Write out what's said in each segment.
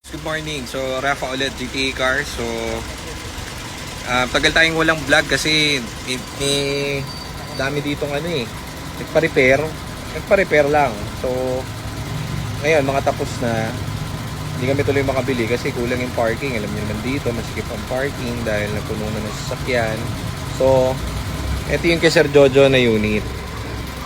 Good morning. So, Rafa ulit, GTA Cars. So, tagal tayong walang vlog kasi may dami ditong nagpa-repair lang. So, ngayon, mga tapos na. Hindi kami tuloy makabili kasi kulang yung parking. Alam niyo naman dito, masikip ang parking dahil napuno na ng sasakyan. So, ito yung kay Sir Jojo na unit.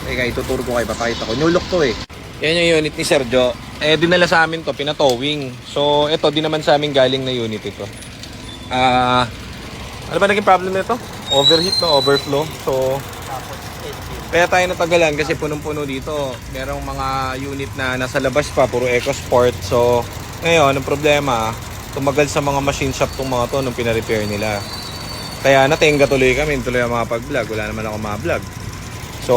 Teka, ituturo ko kayo, papakita ko. New look to eh. Yan yung unit ni Sergio. Dinala sa amin to, pinatowing. So, ito, di naman sa amin galing na unit ito. Ano ba naging problem nito? Overheat, no? Overflow. So, kaya tayo natagalan kasi punong-puno dito. Merong mga unit na nasa labas pa, puro EcoSport. So, ngayon, ang problema, tumagal sa mga machine shop tong mga to nung pina-repair nila. Kaya natingga tuloy kami, tuloy ang makapag-vlog. Wala naman ako ma-vlog. So,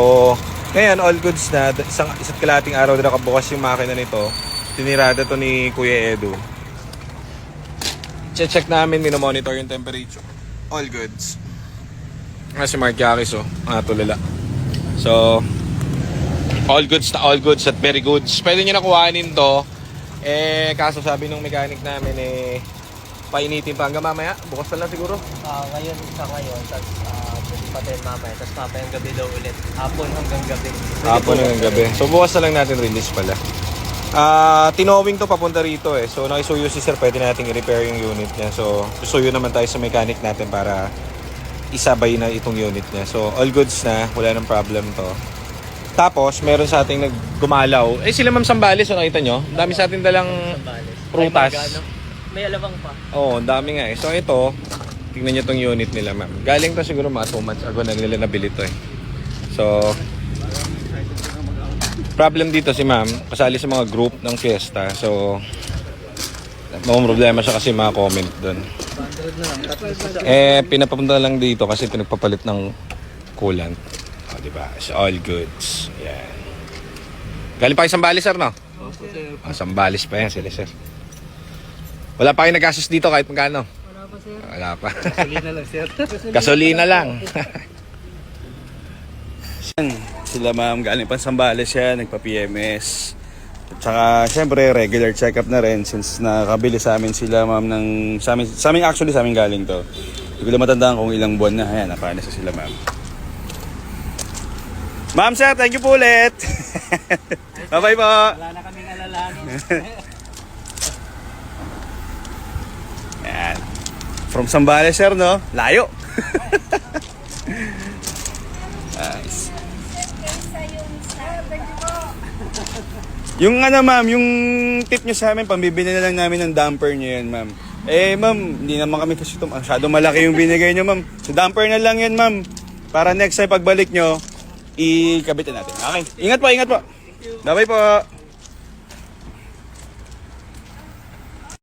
ngayon, all goods na. Isa't kalating araw na nakabukas yung makina nito. Tinirada to ni Kuya Edu. Check namin, minomonitor yung temperature. All goods. Si Mark Yakis, tulala. So, all goods at very goods. Pwede nyo nakuhanin to. Kaso sabi nung mechanic namin, painitin pa hanggang mamaya. Bukas na lang siguro. Ngayon, tapos pwede pa din mamaya. Tapos mamayang gabi daw ulit. Hapon hanggang gabi. Hapon hanggang gabi. So, bukas na lang natin release pala. Tinowing to papunta rito eh. So, nakisuyo si sir, pwede natin i-repair yung unit niya. So, susuyo naman tayo sa mechanic natin para isabay na itong unit niya. So, all goods na. Wala nang problem to. Tapos, meron sa ating naggumalaw. Sila Ma'am Sambales, nakita nyo? Ang dami sa ating dalang prutas. May alabang pa. Oo, ang dami nga eh. So, ito, tingnan nyo tong unit nila, ma'am. Galing to siguro mga 2 months ago na nila nabili to eh. So, problem dito si ma'am, kasali sa mga group ng Fiesta. So, may problema siya kasi mga comment doon. Pinapapunta lang dito kasi pinagpapalit ng coolant. Diba? So, all goods. Yan. Galing pa kayo Sambales, sir, no? Sambales pa yan sila, sir. Wala pa kayo nagastos dito kahit magkano? Wala pa, sir. Wala pa. Gasolina lang, sir. Gasolina lang. Sila ma'am, galing pa Sambales siya, nagpa-PMS. At saka syempre regular check-up na rin since nakabili sa amin sila ma'am ng sa amin actually sa amin galing to. Hindi ko lang matandaan kung ilang buwan na. Ayan, napanas na sila ma'am. Ma'am sir, thank you po ulit. Bye-bye po. Wala na kaming alalahanin. Ayan. From Sambales sir, no? Layo. Nice. Yung ma'am, yung tip nyo sa amin, pambibili na lang namin ng damper nyo yan, ma'am. Ma'am, hindi naman kami kasi masyado malaki yung binigay nyo, ma'am. So, damper na lang yan, ma'am. Para next time pagbalik nyo, ikabitin natin. Okay. Ingat po, ingat po. Bye-bye po.